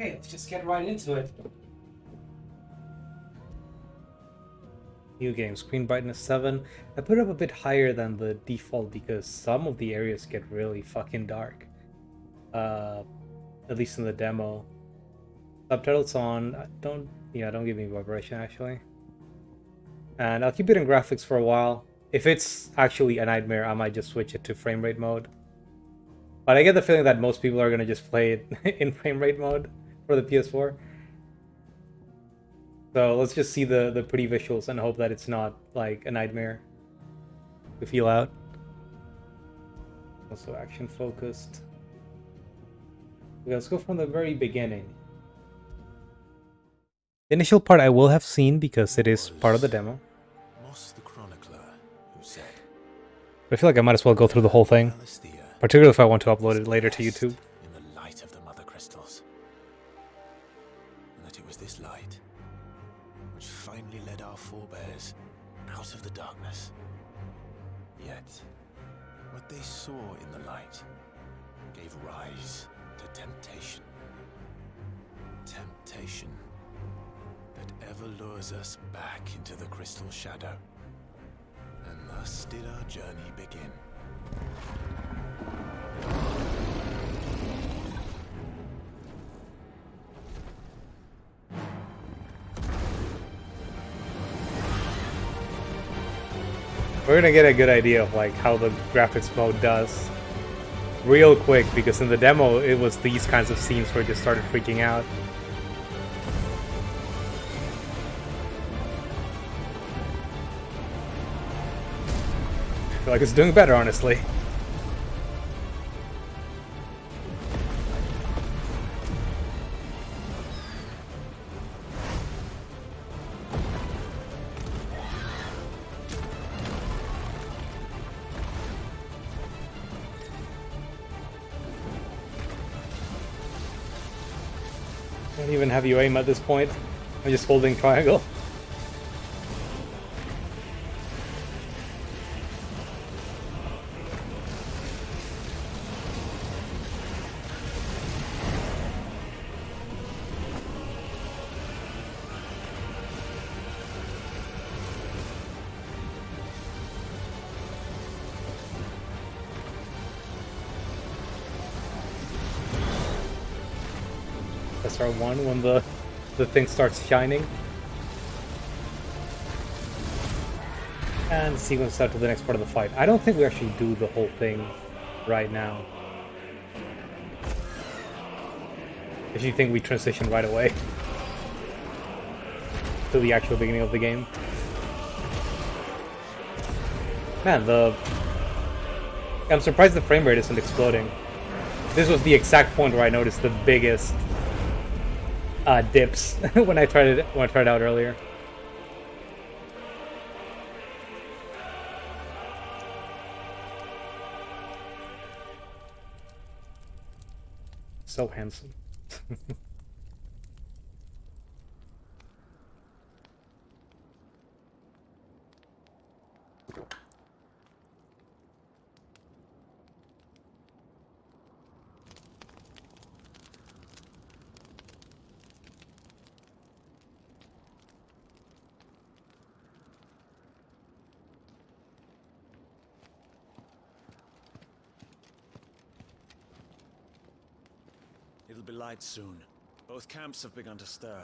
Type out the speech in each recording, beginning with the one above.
Okay, let's just get right into it. New game, screen brightness 7. I put it up a bit higher than the default because some of the areas get really fucking dark. At least in the demo. Subtitles on. Don't give me vibration actually. And I'll keep it in graphics for a while. If it's actually a nightmare, I might just switch it to frame rate mode. But I get the feeling that most people are gonna just play it in frame rate mode for the PS4. So let's just see the pretty visuals and hope that it's not like a nightmare to feel out. Also action focused. Okay, let's go from the very beginning. The initial part I will have seen because it is part of the demo. The chronicler who said, But I feel like I might as well go through the whole thing. Particularly if I want to upload it later to YouTube. In the light of the mother crystals. And that it was this light which finally led our forebears out of the darkness. Yet, what they saw in the light gave rise to temptation. Temptation that ever lures us back into the crystal shadow. And thus did our journey begin. We're gonna get a good idea of like how the graphics mode does real quick, because in the demo it was these kinds of scenes where I just started freaking out. I feel like it's doing better, honestly. I don't even have you aim at this point. I'm just holding triangle. SR1 when the thing starts shining. And sequence out to the next part of the fight. I don't think we actually do the whole thing right now. I actually think we transition right away to the actual beginning of the game. Man, I'm surprised the frame rate isn't exploding. This was the exact point where I noticed the biggest dips when I tried it out earlier. So handsome. It'll be light soon. Both camps have begun to stir.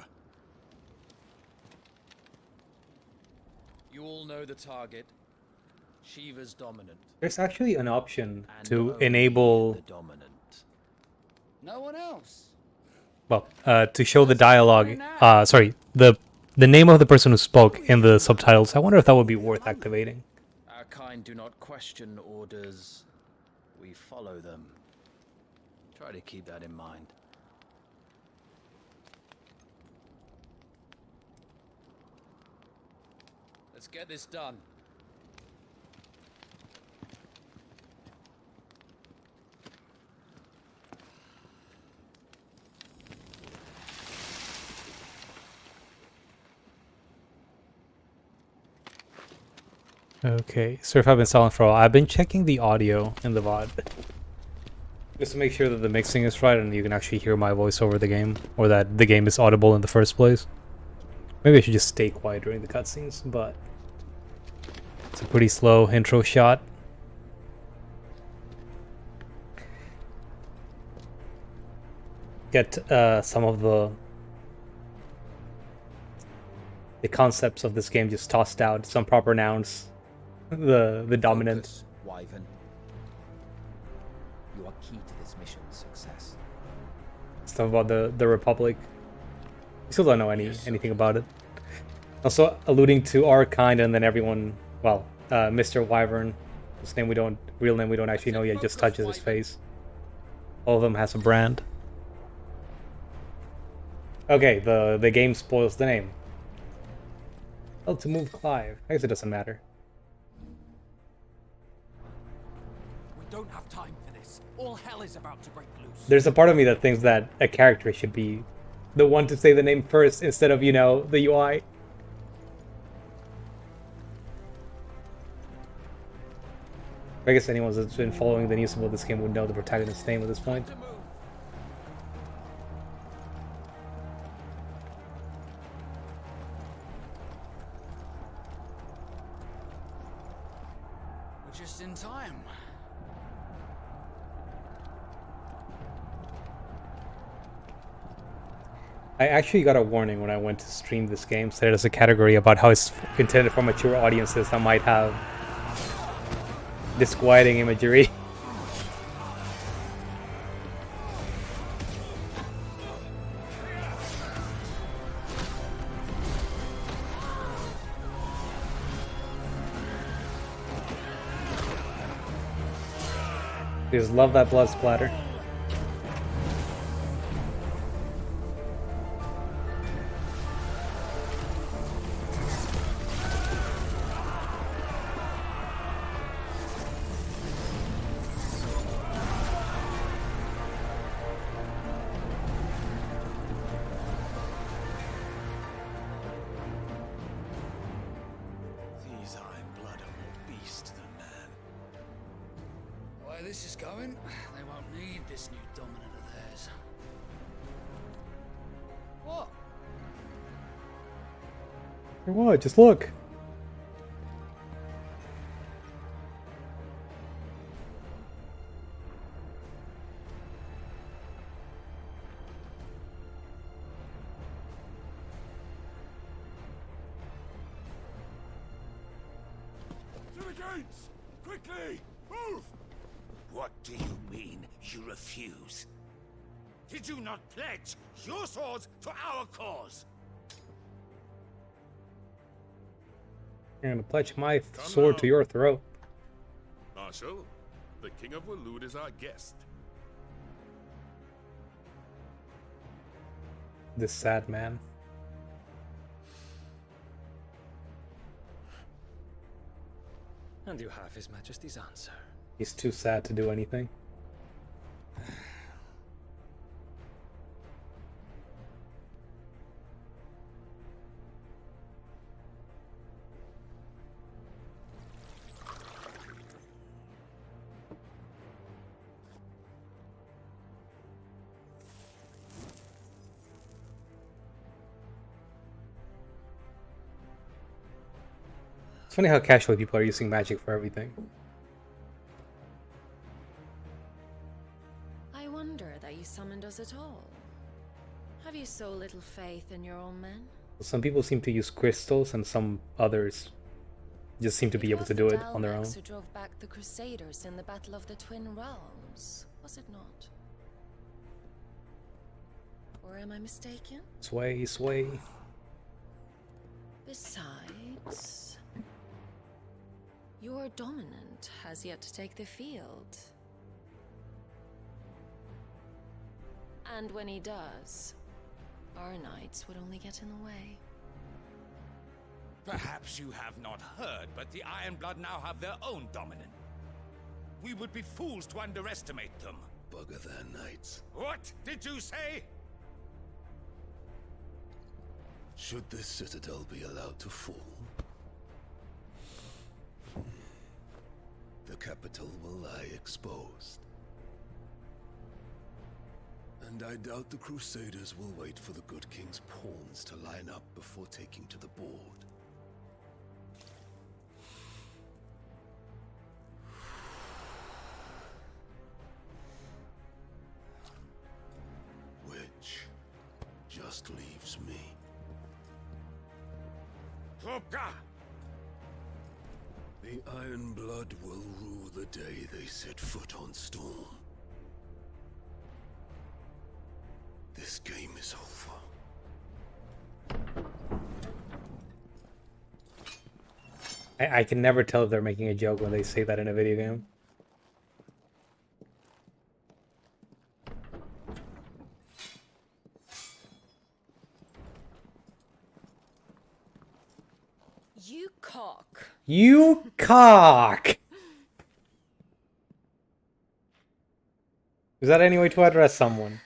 You all know the target. Shiva's dominant. There's actually an option And to only enable, the dominant. No one else. well, to show the dialogue. Sorry, the name of the person who spoke in the subtitles. I wonder if that would be worth activating. Our kind do not question orders. We follow them. Try to keep that in mind. Let's get this done. Okay, so if I've been silent for a while, I've been checking the audio in the VOD. Just to make sure that the mixing is right and you can actually hear my voice over the game, or that the game is audible in the first place. Maybe I should just stay quiet during the cutscenes, but it's a pretty slow intro shot. Get some of the concepts of this game just tossed out, some proper nouns, the dominant. Focus, Wyvern. You are key to this mission's success. Stuff about the Republic. We still don't know anything about it. Also alluding to our kind, and then everyone, well, Mr. Wyvern, whose real name we don't actually know yet, just touches his face. All of them has a brand. Okay, the game spoils the name. Oh, to move Clive. I guess it doesn't matter. We don't have time for this. All hell is about to break loose. There's a part of me that thinks that a character should be the one to say the name first instead of, the UI. I guess anyone that's been following the news about this game would know the protagonist's name at this point. We're just in time. I actually got a warning when I went to stream this game, so there's a category about how it's intended for mature audiences that might have disquieting imagery. Just love that blood splatter. These Iron Blood are more beast than man. The way this is going, they won't need this new dominant of theirs. What? Or what? Just look. To the gates! Quickly! Move! What do you mean, you refuse? Did you not pledge your swords to our cause? You're gonna pledge my sword to your throat. Marshal, the King of Waloed is our guest. This sad man. And you have His Majesty's answer. He's too sad to do anything. It's funny how casually people are using magic for everything. I wonder that you summoned us at all. Have you so little faith in your own men? Some people seem to use crystals, and some others just seem to be able to do it on their own. Who drove back the Crusaders in the Battle of the Twin Realms, was it not? Or am I mistaken? Sway, sway. Besides, your dominant has yet to take the field. And when he does, our knights would only get in the way. Perhaps you have not heard, but the Iron Blood now have their own dominant. We would be fools to underestimate them. Bugger their knights. What did you say? Should this citadel be allowed to fall, the capital will lie exposed. And I doubt the Crusaders will wait for the good king's pawns to line up before taking to the board. Which just leaves me. Hopka! The Iron Blood will rule the day they set foot on Storm. This game is over. I can never tell if they're making a joke when they say that in a video game. You cock. You cock! Is that any way to address someone?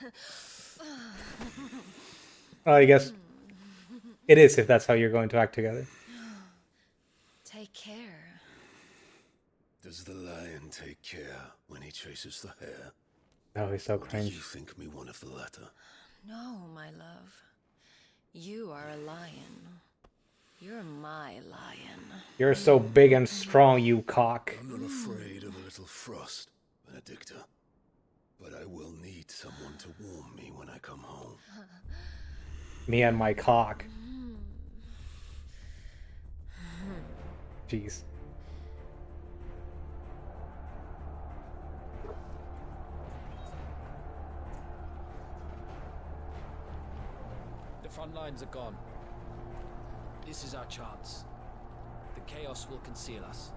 I guess it is if that's how you're going to act together. Take care. Does the lion take care when he chases the hare? Oh, he's so Or do cringe. you think me one of the latter? No, my love. You are a lion. You're my lion. You're so big and strong, you cock. I'm not afraid of a little frost, Benedicta. But I will need someone to warm me when I come home. Me and my cock. Jeez. The front lines are gone. This is our chance. The chaos will conceal us.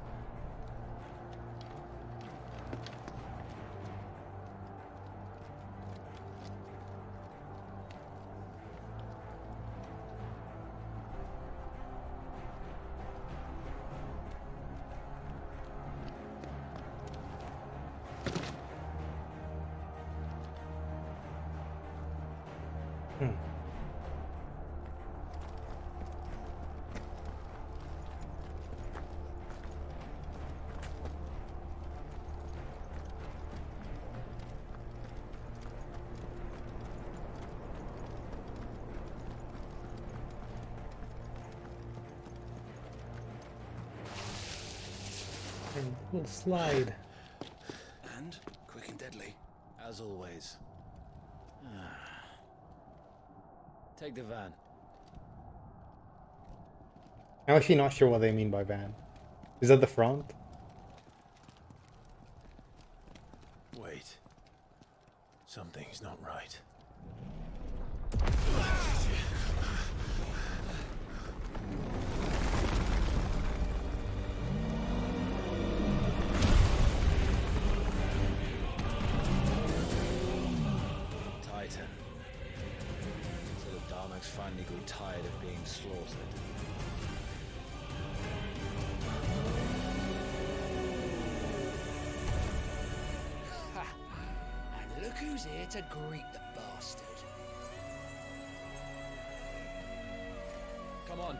Little slide. And quick and deadly. As always. Take the van. I'm actually not sure what they mean by van. Is that the front? Wait. Something's not right. Titan. So the Darmaks finally grew tired of being slaughtered. And look who's here to greet the bastard. Come on.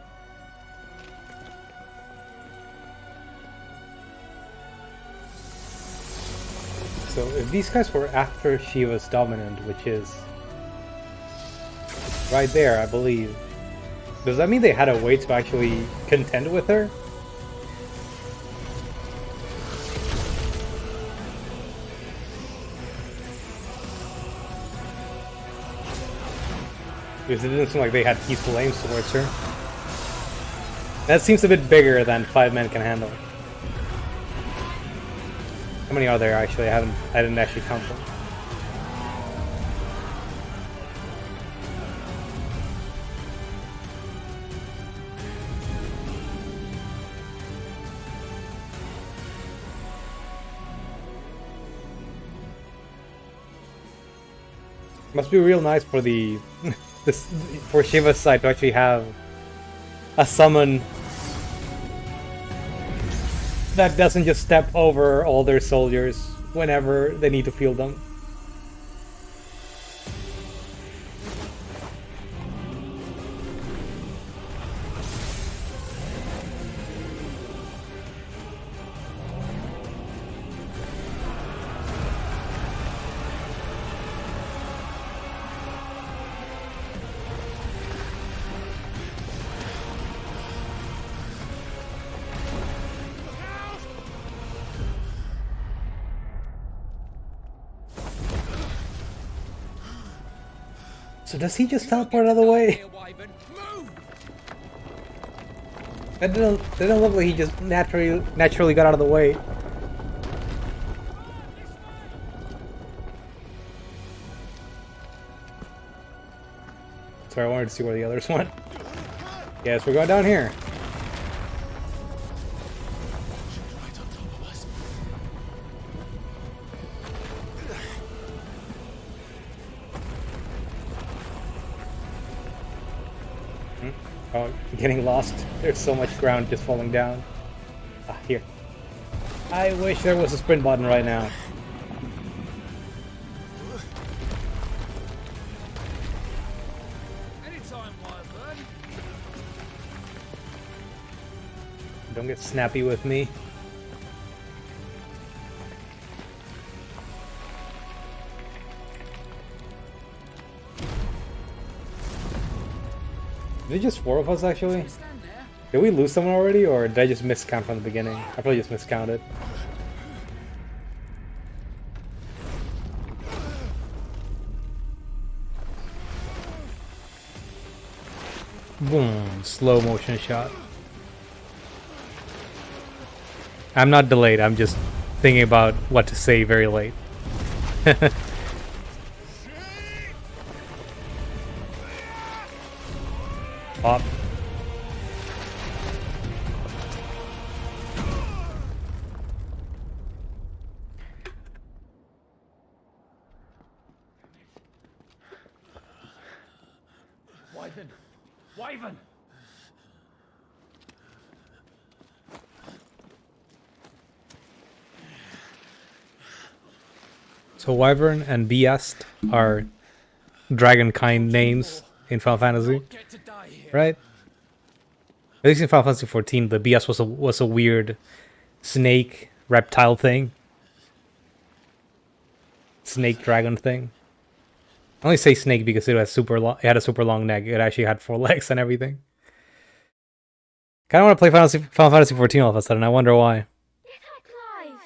So if these guys were after Shiva's dominant, which is right there, I believe, does that mean they had a way to actually contend with her? Because it didn't seem like they had peaceful aims towards her. That seems a bit bigger than 5 men can handle. How many are there actually? I didn't actually count them. Must be real nice for the for Shiva's side to actually have a summon that doesn't just step over all their soldiers whenever they need to field them. So does he just teleport out of the way? Here, Wyvern. Move! That didn't look like he just naturally got out of the way. Sorry, I wanted to see where the others went. Yes, we're going down here. Right on top of us. Oh, getting lost. There's so much ground just falling down. Ah, here. I wish there was a sprint button right now. Anytime, Wyvern. Don't get snappy with me. Is it just 4 of us actually? Stand there. Did we lose someone already, or did I just miscount from the beginning? I probably just miscounted. Boom, slow motion shot. I'm not delayed, I'm just thinking about what to say very late. Pop. Wyvern. Wyvern. So Wyvern and Beast are dragon kind names in Final Fantasy, Get to die here. right? At least in Final Fantasy 14, the BS was a weird snake reptile thing, snake dragon thing. I only say snake because it had a super long neck. It actually had 4 legs and everything. Kind of want to play Final Fantasy 14 all of a sudden. I wonder why. Clive.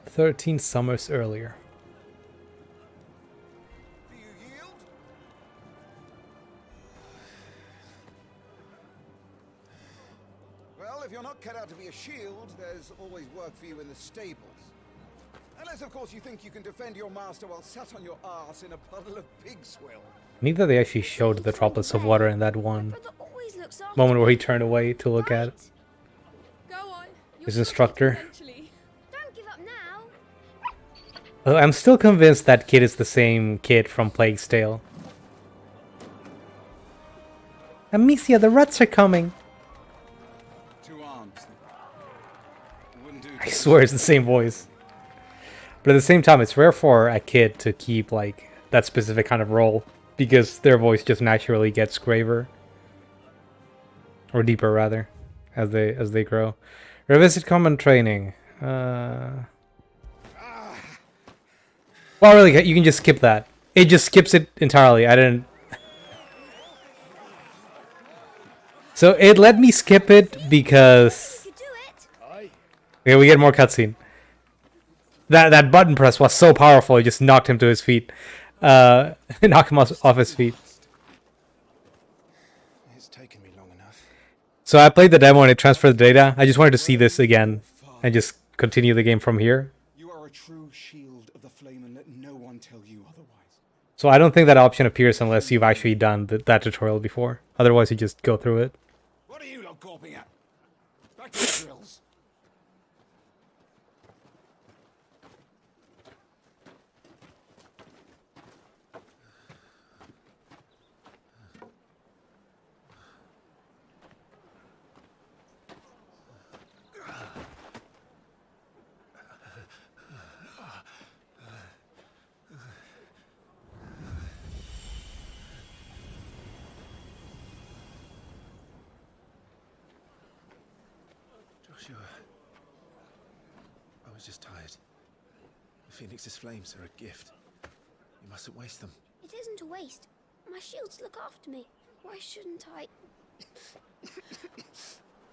13 summers earlier. Do you yield? Well, if you're not cut out to be a shield, there's always work for you in the stables. Unless, of course, you think you can defend your master while sat on your arse in a puddle of pig swill. Neither they actually showed the droplets of water in that one Brother always looks after moment where he me. turned away to look at Go on. his instructor. Eventually. Don't give up now. I'm still convinced that kid is the same kid from Plague's Tale. Amicia, the rats are coming. 2 arms. Wouldn't do. I swear it's the same voice. But at the same time, it's rare for a kid to keep like that specific kind of role because their voice just naturally gets graver or deeper rather as they grow. Revisit common training. Well, really, you can just skip that. It just skips it entirely. I didn't. So it let me skip it because You do it. okay, we get more cutscene. That button press was so powerful, it just knocked him to his feet. Knocked him off his feet. It's taken me long enough. So I played the demo and it transferred the data. I just wanted to see this again and just continue the game from here. You are a true shield of the flame, and let no one tell you otherwise. So I don't think that option appears unless you've actually done that tutorial before. Otherwise, you just go through it. What are you lot gawping at? Back to the drills. Joshua, I was just tired. The Phoenix's flames are a gift. You mustn't waste them. It isn't a waste. My shields look after me. Why shouldn't I?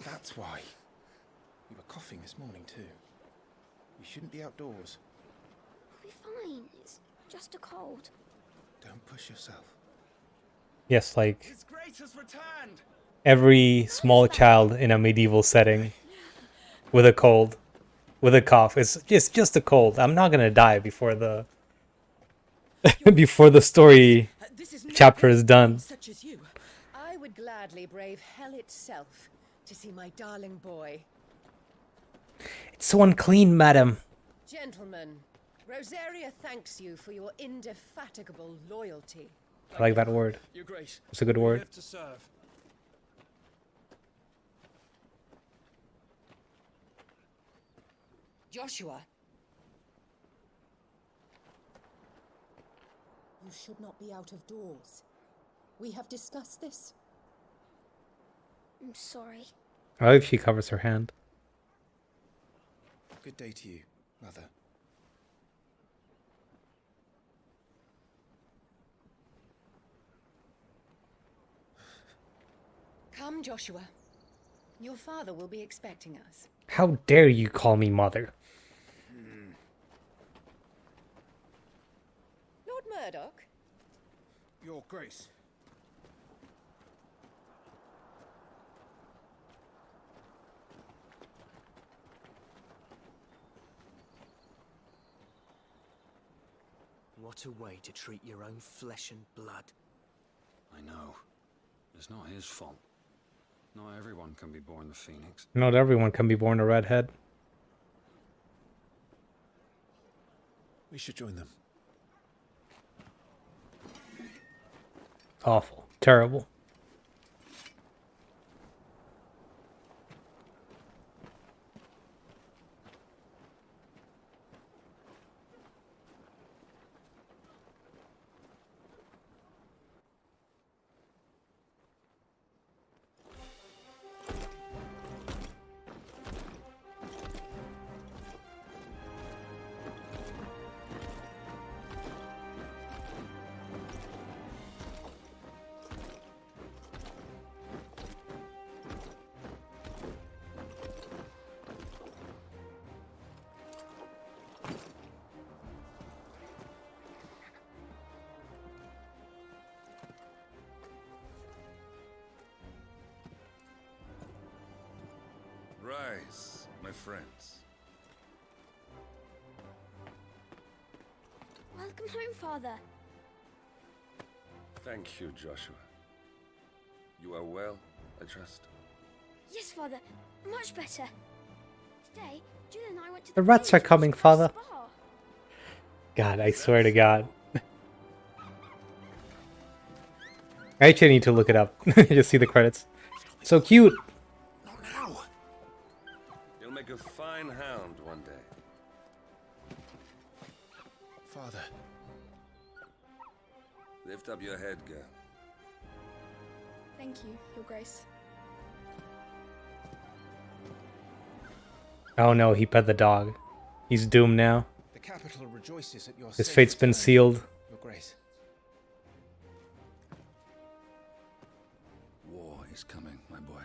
That's why. You were coughing this morning too. You shouldn't be outdoors. I'll be fine. It's just a cold. Don't push yourself. Yes, like His Grace has returned. every small child in a medieval setting with a cold, with a cough. It's just a cold. I'm not gonna die before the before the story chapter is done. Such as you. I would gladly brave hell itself to see my darling boy. It's so unclean, madam. Gentlemen, Rosaria thanks you for your indefatigable loyalty. I like that word. Your Grace. It's a good we word. live to serve. Joshua. You should not be out of doors. We have discussed this. I'm sorry. I like if she covers her hand. Good day to you, Mother. Come, Joshua. Your father will be expecting us. How dare you call me mother? Lord Murdoch? Your Grace. What a way to treat your own flesh and blood. I know. It's not his fault. Not everyone can be born the Phoenix. Not everyone can be born a redhead. We should join them. Awful. Terrible. Rise, my friends. Welcome home, Father. Thank you, Joshua. You are well, I trust. Yes, Father. Much better. Today, Jill and I went to The rats are coming, Father. God, I swear to God. I actually need to look it up. Just see the credits. So cute. Not now. You'll make a fine hound one day. Father. Lift up your head, girl. Thank you, Your Grace. Oh no, he pet the dog. He's doomed now. The capital rejoices at your His safe fate's been return, sealed. Your Grace. War is coming, my boy.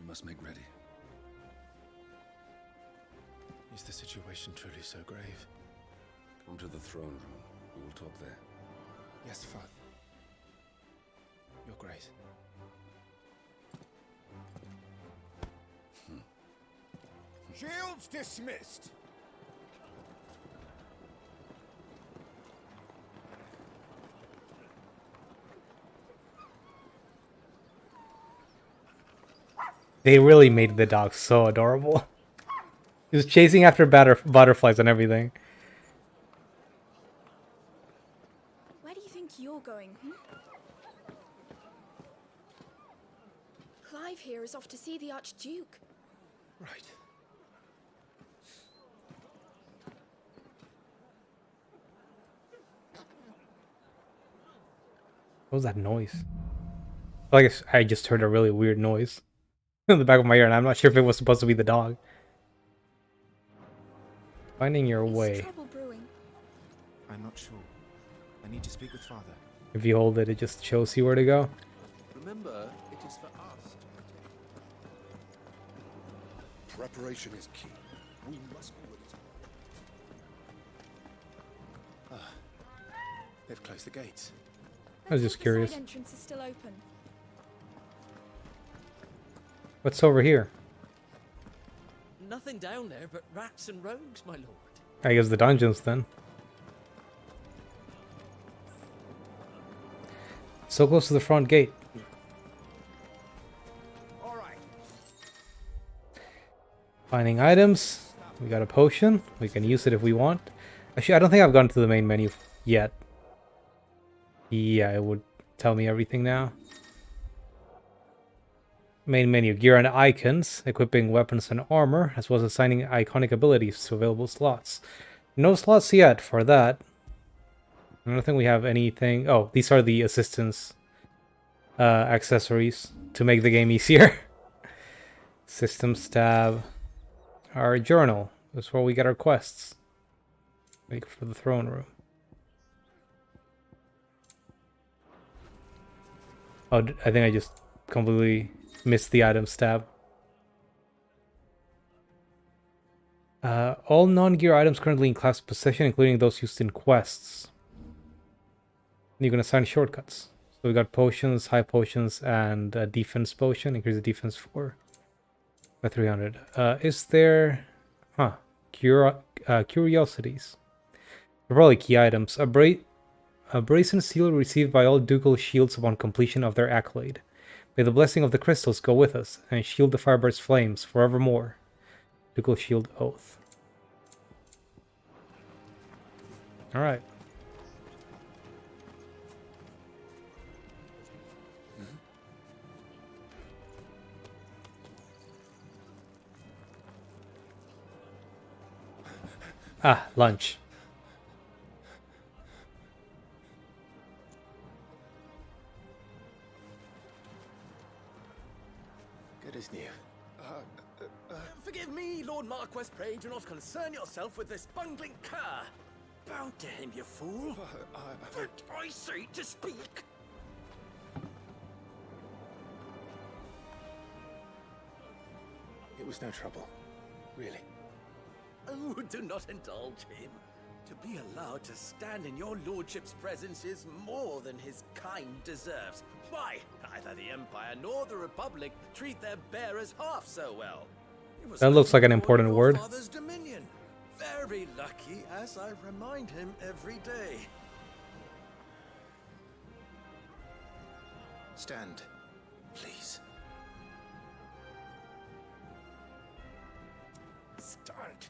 We must make ready. Is the situation truly so grave? Come to the throne room. We will talk there. Yes, Father. Your Grace. Shields dismissed. They really made the dog so adorable. He was chasing after butterflies and everything. Where do you think you're going? Clive here is off to see the Archduke. Right. What was that noise? I guess I just heard a really weird noise in the back of my ear, and I'm not sure if it was supposed to be the dog. Finding your way. Trouble brewing. I'm not sure. I need to speak with Father. If you hold it, it just shows you where to go. Remember remember, it is for us to protect. Preparation is key. We must be ready to... They've closed the gates. I was just curious. The side entrance is still open. What's over here? Nothing down there but rats and rogues, my lord. I guess the dungeons then. So close to the front gate. Alright. Finding items. We got a potion. We can use it if we want. Actually, I don't think I've gone to the main menu yet. Yeah, it would tell me everything now. Main menu, gear and icons, equipping weapons and armor, as well as assigning iconic abilities to available slots. No slots yet for that. I don't think we have anything. Oh, these are the assistance accessories to make the game easier. Systems tab. Our journal. That's where we get our quests. Make for the throne room. Oh, I think I just completely missed the items tab. All non-gear items currently in class possession, including those used in quests. You can assign shortcuts. So we got potions, high potions, and a defense potion. Increase the defense by 300. Is there... curiosities. They're probably key items. A brazen seal received by all ducal shields upon completion of their accolade. May the blessing of the crystals go with us and shield the Firebird's flames forevermore. Ducal shield oath. Alright. Ah, lunch. Good as new. Forgive me, Lord Marquess, pray do not concern yourself with this bungling cur. Bow to him, you fool. But I say to speak. It was no trouble, really. Oh, do not indulge him. To be allowed to stand in your lordship's presence is more than his kind deserves. Why, neither the Empire nor the Republic treat their bearers half so well. That looks like an important word. Father's dominion. Very lucky, as I remind him every day. Stand, please. Stand.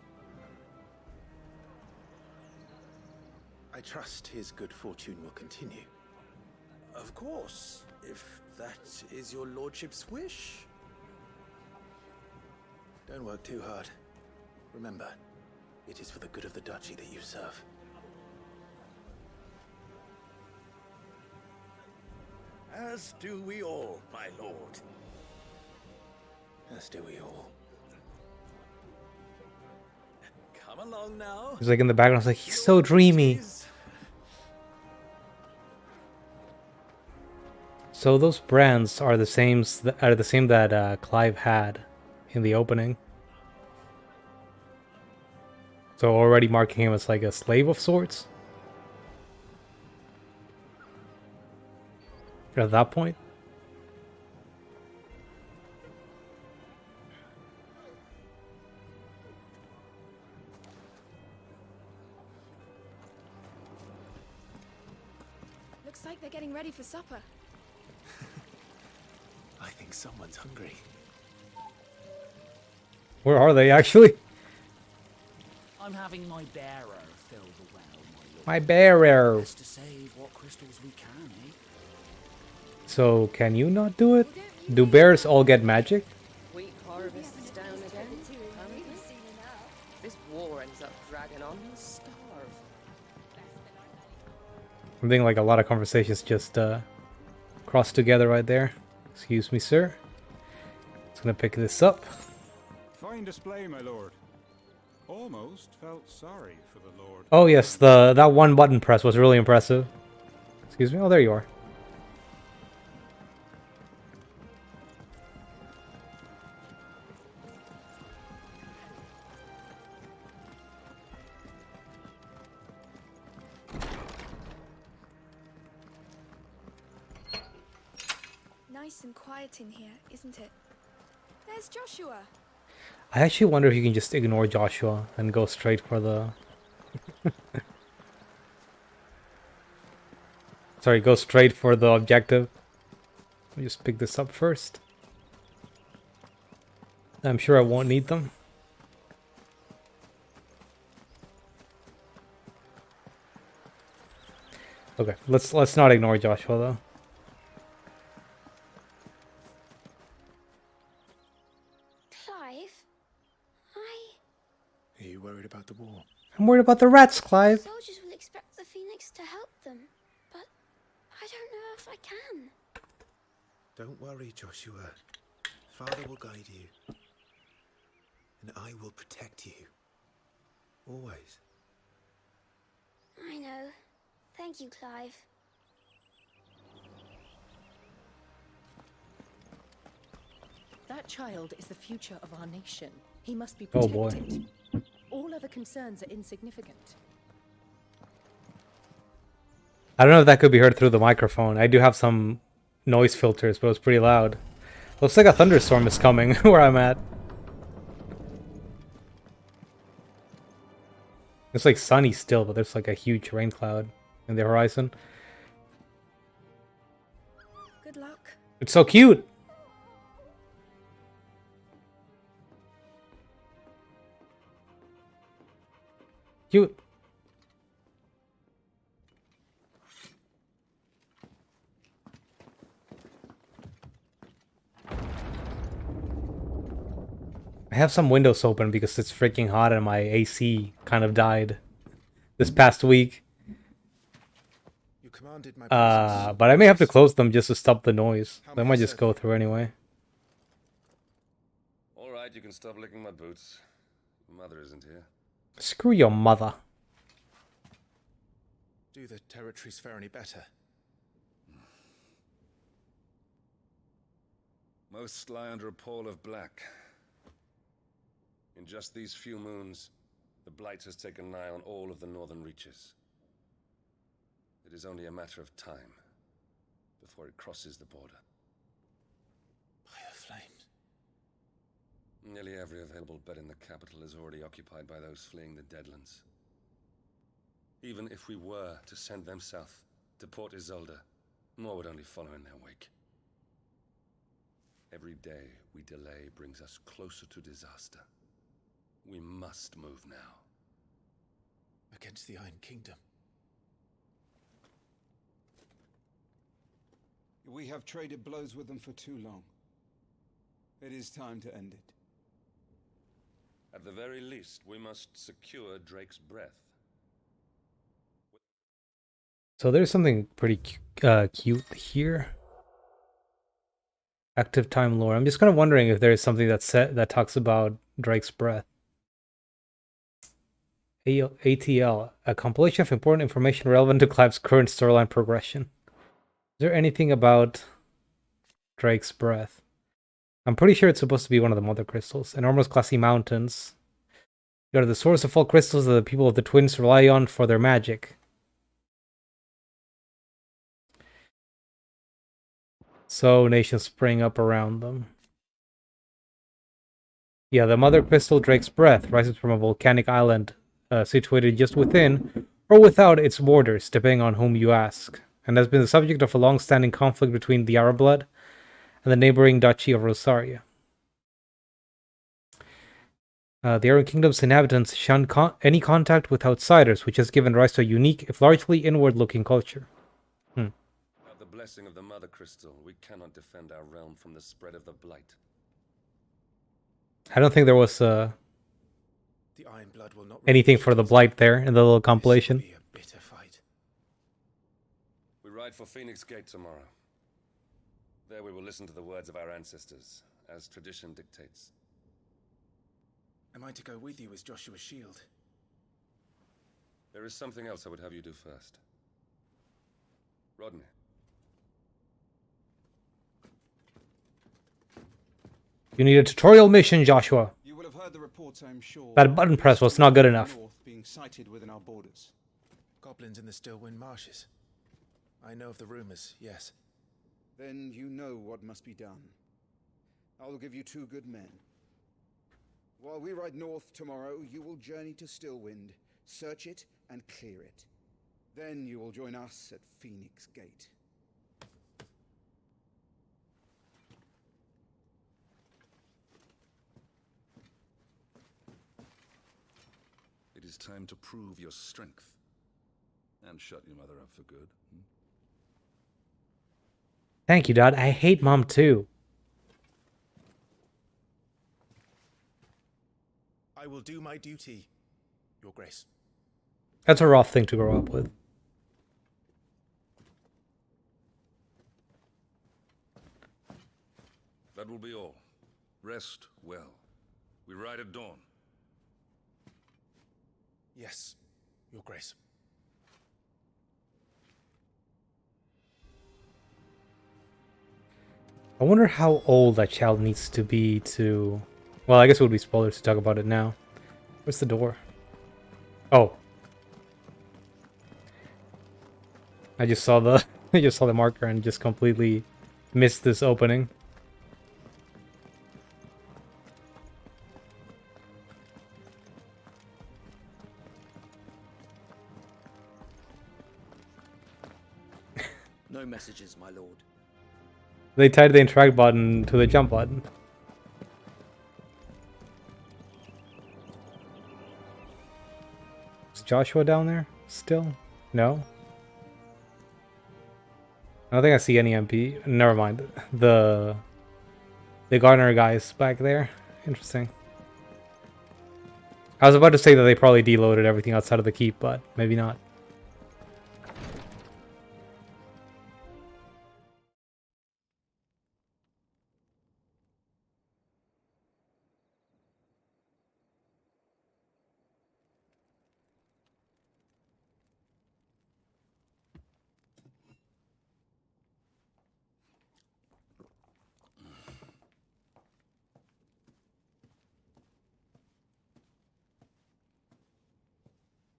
I trust his good fortune will continue. Of course, if that is your lordship's wish. Don't work too hard. Remember, it is for the good of the duchy that you serve. As do we all, my lord. As do we all. Come along now. He's like in the background, it's like, he's so dreamy. So those brands are the same that Clive had in the opening. So already marking him as like a slave of sorts. At that point. Looks like they're getting ready for supper. I think someone's hungry. Where are they actually? I'm having my bearer fill the well, my lord. My bearer. Best to save what crystals we can, eh? So can you not do it? Do bears all get magic? Wheat harvest is down again. This war ends up dragging on, we'll starve. I'm thinking like a lot of conversations just crossed together right there. Excuse me, sir. Just gonna pick this up. Fine display, my lord. Almost felt sorry for the lord. Oh yes, that one button press was really impressive. Excuse me. Oh, there you are. nice and quiet in here, isn't it? There's Joshua. I actually wonder if you can just ignore Joshua and go straight for the... Sorry, go straight for the objective. Let me just pick this up first. I'm sure I won't need them. Okay, let's not ignore Joshua though. Clive, Are you worried about the war? I'm worried about the rats, Clive. soldiers will expect the Phoenix to help them, but I don't know if I can. Don't worry, Joshua. Father will guide you. And I will protect you. Always. I know. Thank you, Clive. That child is the future of our nation. He must be Oh, protected. boy. All other concerns are insignificant. I don't know if that could be heard through the microphone. I do have some noise filters, but it was pretty loud. Looks like a thunderstorm is coming where I'm at. It's like sunny still, but there's like a huge rain cloud in the horizon. Good luck. It's so cute! Cute. I have some windows open because it's freaking hot and my AC kind of died this past week. You commanded my But I may have to close them just to stop the noise. I might just go through anyway. Alright, you can stop licking my boots. Your mother isn't here. Screw your mother. Do the territories fare any better? Most lie under a pall of black. In just these few moons, the Blight has taken nigh on all of the northern reaches. It is only a matter of time before it crosses the border. By the flames. Nearly every available bed in the capital is already occupied by those fleeing the Deadlands. Even if we were to send them south to Port Isolde, more would only follow in their wake. Every day we delay brings us closer to disaster. We must move now. Against the Iron Kingdom. We have traded blows with them for too long. It is time to end it. At the very least, we must secure Drake's breath. So there's something pretty cute here. Active time lore. I'm just kind of wondering if there is something that talks about Drake's breath. ATL, a compilation of important information relevant to Clive's current storyline progression. Is there anything about Drake's breath? I'm pretty sure it's supposed to be one of the mother crystals. Enormous glassy mountains. You are the source of all crystals that the people of the Twins rely on for their magic. So nations spring up around them. Yeah, the mother crystal Drake's breath rises from a volcanic island situated just within or without its borders, depending on whom you ask, and has been the subject of a long-standing conflict between the Arab blood and the neighboring Duchy of Rosaria. The Arab Kingdom's inhabitants shun any contact with outsiders, which has given rise to a unique, if largely inward-looking culture. Without the blessing of the Mother Crystal, we cannot defend our realm from the spread of the Blight. I don't think there was The Iron Blood will not anything for the Blight there in the little compilation. be a bitter fight. We ride for Phoenix Gate tomorrow. There we will listen to the words of our ancestors, as tradition dictates. Am I to go with you as Joshua's shield? There is something else I would have you do first. Rodney. You need a tutorial mission, Joshua. You will have heard the reports, I'm sure. That button press was not good enough. North being sighted within our borders. Goblins in the Stillwind Marshes. I know of the rumors, yes. Then you know what must be done. I will give you 2 good men. While we ride north tomorrow, you will journey to Stillwind, search it, and clear it. Then you will join us at Phoenix Gate. It is time to prove your strength. And shut your mother up for good. Thank you, Dad. I hate Mom too. I will do my duty, Your Grace. That's a rough thing to grow up with. That will be all. Rest well. We ride at dawn. Yes, Your Grace. I wonder how old that child needs to be to... Well, I guess it would be spoilers to talk about it now. Where's the door? Oh. I just saw the I just saw the marker and just completely missed this opening. No messages, my lord. They tied the interact button to the jump button. Is Joshua down there still? No? I don't think I see any MP. Never mind. The Gardener guys back there. Interesting. I was about to say that they probably deloaded everything outside of the keep, but maybe not.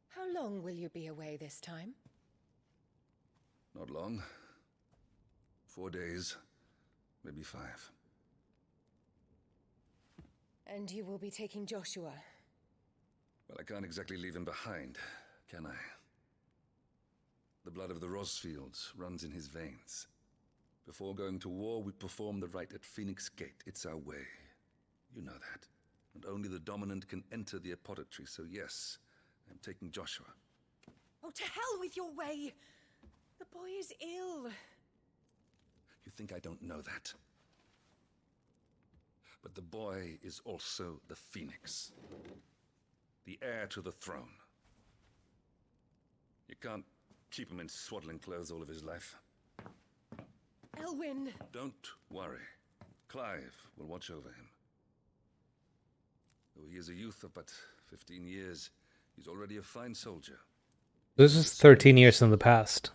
How long will you be away this time? Not long. 4 days, maybe 5. And you will be taking Joshua? Well, I can't exactly leave him behind, can I? The blood of the Rosfields runs in his veins. Before going to war, we perform the rite at Phoenix Gate. It's our way. You know that. And only the dominant can enter the apothecary, so yes, I'm taking Joshua. Oh, to hell with your way! The boy is ill. You think I don't know that? But the boy is also the Phoenix. The heir to the throne. You can't keep him in swaddling clothes all of his life. Elwyn! Don't worry. Clive will watch over him. Though he is a youth of but 15 years, he's already a fine soldier. This is 13 years in the past.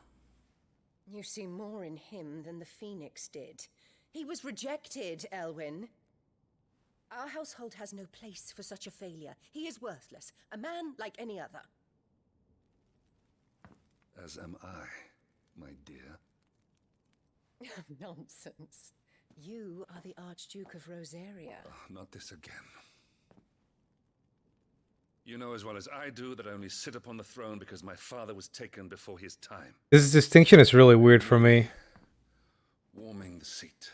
You see more in him than the Phoenix did. He was rejected, Elwyn. Our household has no place for such a failure. He is worthless, a man like any other. As am I, my dear. Nonsense. You are the Archduke of Rosaria. Oh, not this again. You know as well as I do that I only sit upon the throne because my father was taken before his time. This distinction is really weird for me. Warming the seat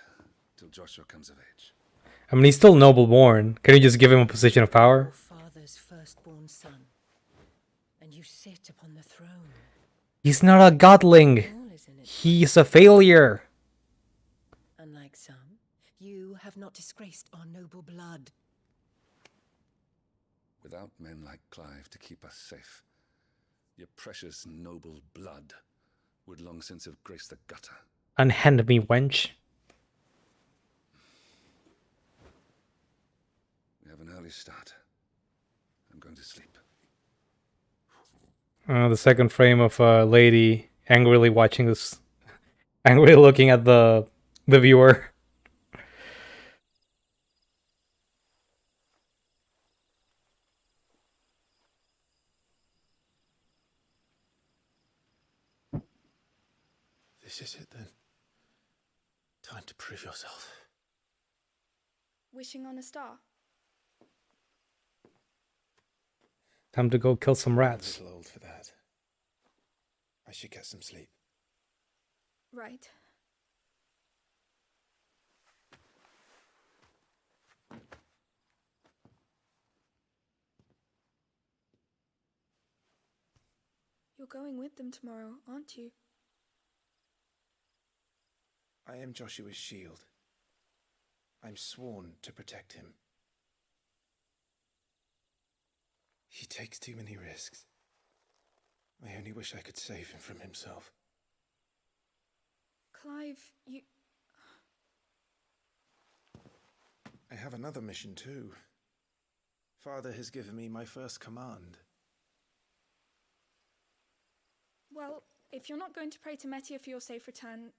till Joshua comes of age. I mean, he's still noble born. Can you just give him a position of power? Your father's firstborn son. And you sit upon the throne. He's not a godling. He's a failure. Unlike some, you have not disgraced our noble blood. Without men like Clive to keep us safe, your precious noble blood would long since have graced the gutter. Unhand me, wench. We have an early start. I'm going to sleep. The second frame of a lady angrily watching this, angrily looking at the viewer. This is it then. prove yourself. Wishing on a star? Time to go kill some I'm rats. a little old for that. I should get some sleep. Right. You're going with them tomorrow, aren't you? I am Joshua's shield. I'm sworn to protect him. He takes too many risks. I only wish I could save him from himself. Clive, you... I have another mission too. Father has given me my first command. Well, if you're not going to pray to Metia for your safe return,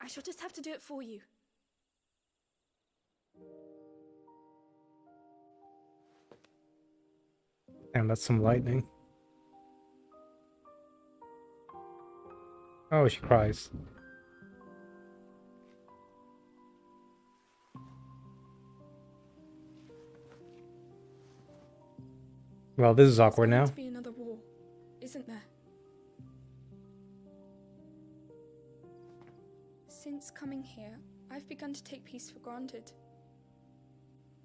I shall just have to do it for you. And that's some lightning. Oh, she cries. Well, this is awkward now. There's going to be another war, isn't there? Since coming here, I've begun to take peace for granted.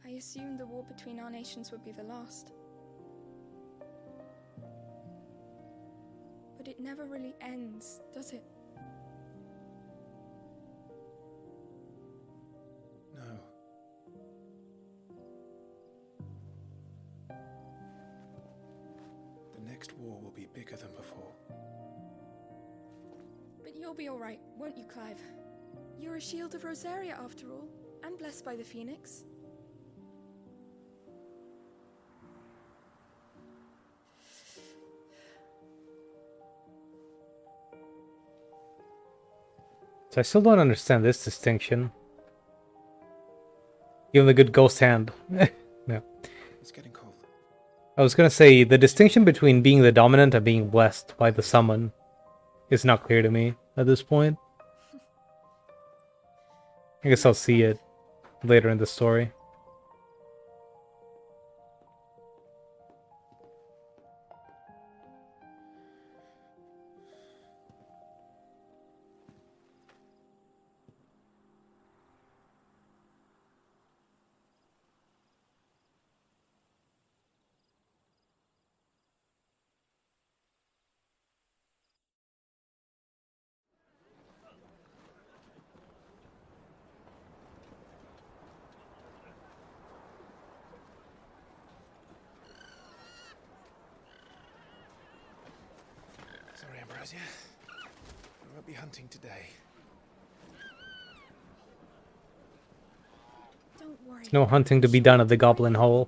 I assumed the war between our nations would be the last. But it never really ends, does it? No. The next war will be bigger than before. But you'll be alright, won't you, Clive? You're a shield of Rosaria after all, and blessed by the Phoenix. So I still don't understand this distinction. Even the good ghost hand. No. It's getting cold. I was gonna say, the distinction between being the dominant and being blessed by the summon is not clear to me at this point. I guess I'll see it later in the story. Sorry, Ambrosia. We won't be hunting today. Don't worry. There's no hunting to be done at the Goblin Hole.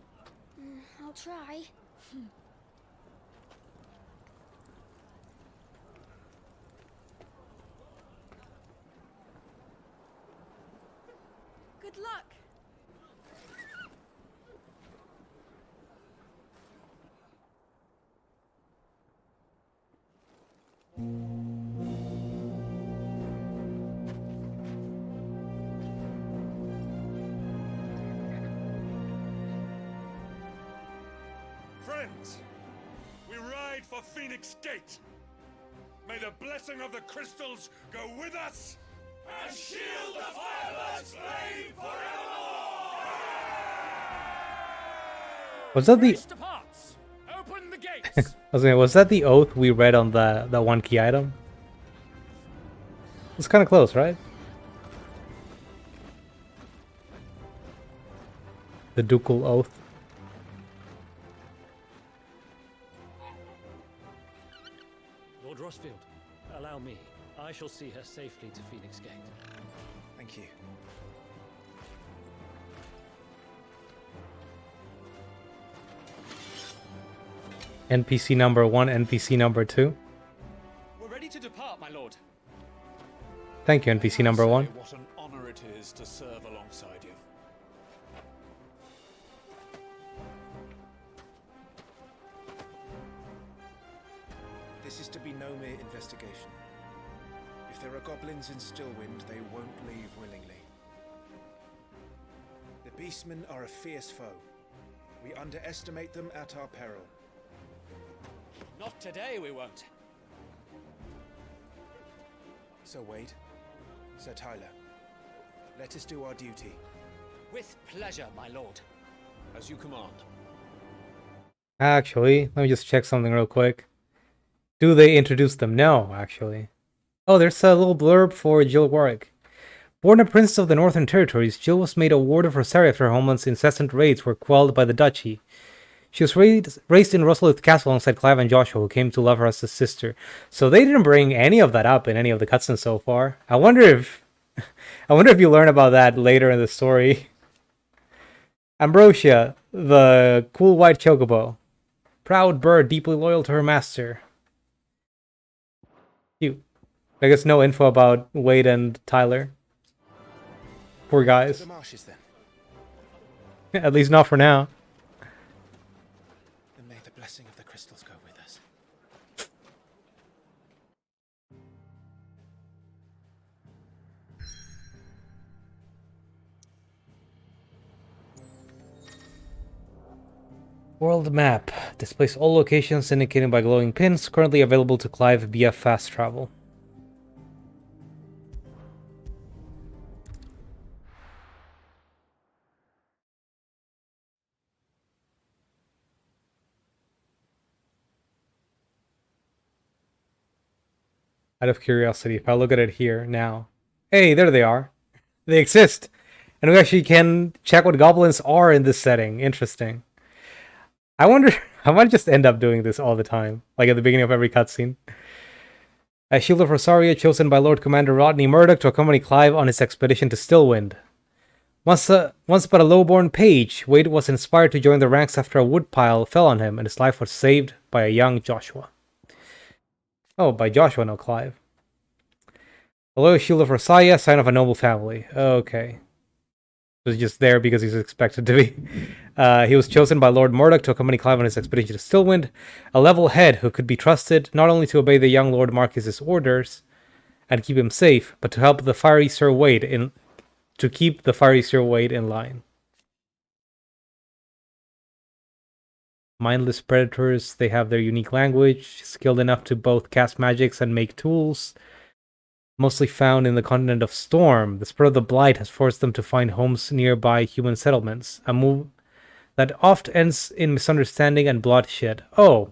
I'll try. Good luck! Friends, we ride for Phoenix Gate. May the blessing of the crystals go with us And shield the Firebird's flame forevermore! Was that the... Race departs. Open the gates. I was saying, was that the oath we read on that one key item? It's kind of close, right? The ducal oath. Lord Rossfield, allow me. I shall see her safely to Phoenix Gate. Thank you. NPC number 1, NPC number 2. We're ready to depart, my lord. Thank you, NPC number 1. What an honor it is to serve alongside you. This is to be no mere investigation. If there are goblins in Stillwind, they won't leave willingly. beastmen are a fierce foe. We underestimate them at our peril. Not today, we won't. Sir Wade, Sir Tyler, let us do our duty. With pleasure, my lord. As you command. Actually, let me just check something real quick. Do they introduce them? No, actually. Oh, there's a little blurb for Jill Warwick. Born a princess of the Northern Territories, Jill was made a ward of Rosaria after her homeland's incessant raids were quelled by the Duchy. She was raised in Russellith Castle alongside Clive and Joshua, who came to love her as a sister. So they didn't bring any of that up in any of the cutscenes so far. I wonder if you learn about that later in the story. Ambrosia, the cool white chocobo. Proud bird, deeply loyal to her master. Cute. I guess no info about Wade and Tyler. Poor guys. To the marshes, then. At least not for now. And may the blessing of the crystals go with us. World map displays all locations indicated by glowing pins, currently available to Clive via fast travel. Out of curiosity, if I look at it here now, hey, there they are. They exist, and we actually can check what goblins are in this setting. Interesting. I wonder, I might just end up doing this all the time, like at the beginning of every cutscene. A Shield of Rosaria, chosen by Lord Commander Rodney Murdoch to accompany Clive on his expedition to Stillwind. Once but a low-born page, Wade was inspired to join the ranks after a woodpile fell on him, and his life was saved by a young Joshua. Oh, by Joshua, no Clive. A loyal Shield of Rosaria, sign of a noble family. Okay. Was just there because he's expected to be. He was chosen by Lord Murdoch to accompany Clive on his expedition to Stillwind, a level head who could be trusted not only to obey the young Lord Marquis's orders and keep him safe, but to help the fiery Sir Wade in line. Mindless predators, they have their unique language, skilled enough to both cast magics and make tools. Mostly found in the continent of Storm, the spread of the Blight has forced them to find homes nearby human settlements, a move that oft ends in misunderstanding and bloodshed. Oh.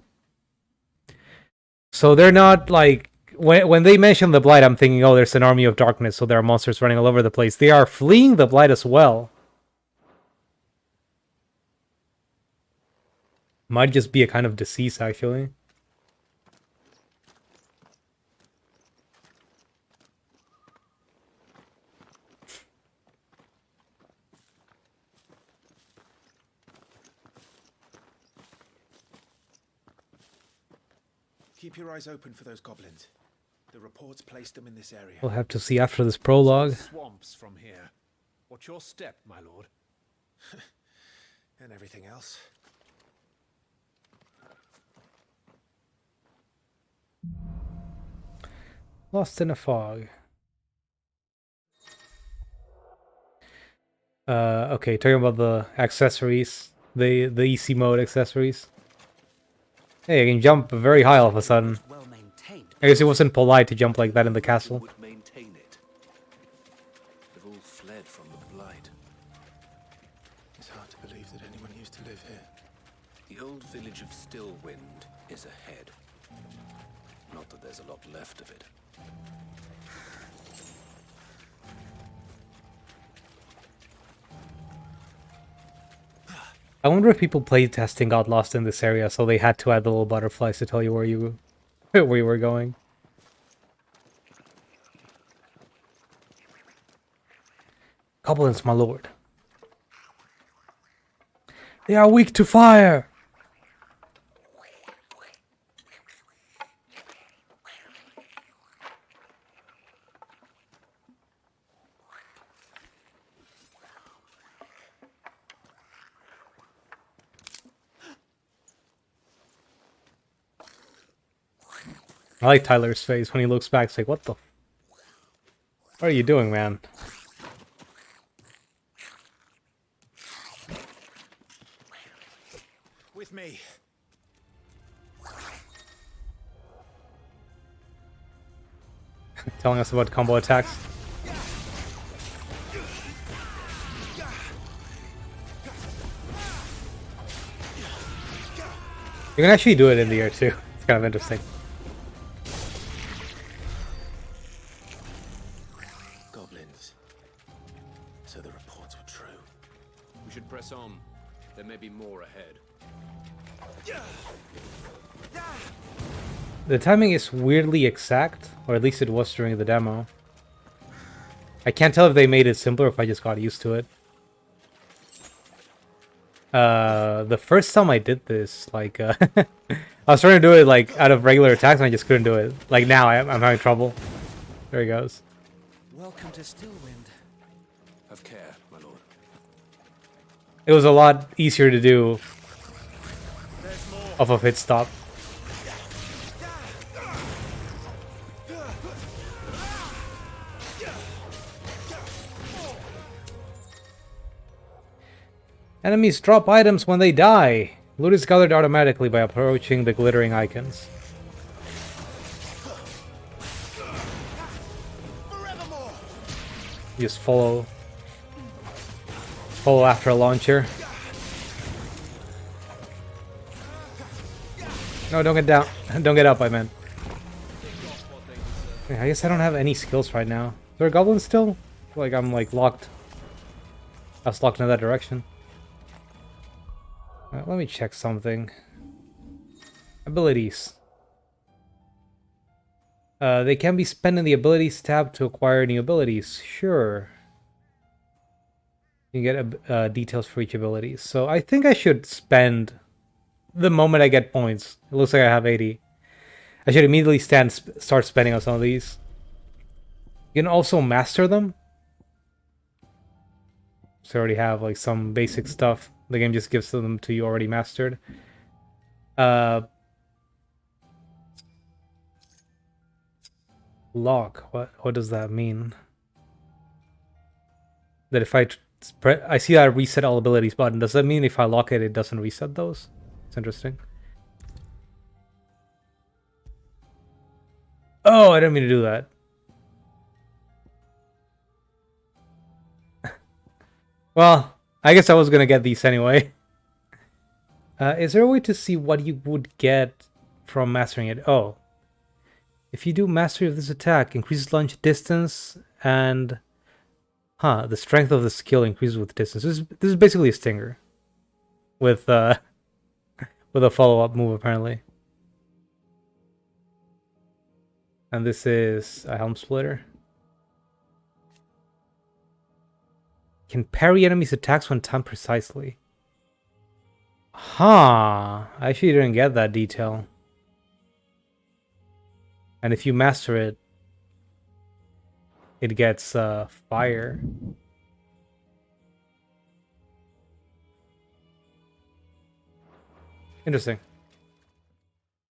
So they're not like... When they mention the Blight, I'm thinking, oh, there's an army of darkness, so there are monsters running all over the place. They are fleeing the Blight as well. Might just be a kind of disease, actually. Keep your eyes open for those goblins. The reports placed them in this area. We'll have to see after this prologue. Swamps from here. What's your step, my lord? And everything else. Lost in a fog. Okay, talking about the accessories, the EC mode accessories. Hey, I can jump very high all of a sudden. I guess it wasn't polite to jump like that in the castle. Would maintain it. They've all fled from the Blight. It's hard to believe that anyone used to live here. The old village of Stillwind is ahead. Not that there's a lot left of it. I wonder if people playtesting got lost in this area, so they had to add the little butterflies to tell you where you were going. Goblins, my lord. They are weak to fire. I like Tyler's face when he looks back. It's like, what the... What are you doing, man? with me. Telling us about combo attacks. You can actually do it in the air too. It's kind of interesting. Goblins. So the reports were true. We should press on. There may be more ahead. The timing is weirdly exact, or at least it was during the demo. I can't tell if they made it simpler or if I just got used to it. The first time I did this, like, I was trying to do it like out of regular attacks and I just couldn't do it. Like now, I'm having trouble. There he goes. Welcome to Stillwind. Have care, my lord. It was a lot easier to do off of hit stop. Enemies drop items when they die. Loot is gathered automatically by approaching the glittering icons. Just follow after a launcher. No, don't get down. Don't get up, I meant. I guess I don't have any skills right now. Is there a goblin still? Like I'm like locked. I was locked in that direction. Let me check something. Abilities. They can be spent in the abilities tab to acquire new abilities. Sure. You can get details for each ability. So I think I should spend the moment I get points. It looks like I have 80. I should immediately start spending on some of these. You can also master them. So I already have like some basic stuff. The game just gives them to you already mastered. Lock. What does that mean? That if I see that reset all abilities button. Does that mean if I lock it, it doesn't reset those? It's interesting. Oh, I didn't mean to do that. Well, I guess I was gonna get these anyway. Is there a way to see what you would get from mastering it? Oh. If you do mastery of this attack, increases launch distance and... the strength of the skill increases with distance. This is basically a stinger. With a follow-up move, apparently. And this is a helm splitter. Can parry enemies' attacks when timed precisely. I actually didn't get that detail. And if you master it, it gets fire. Interesting.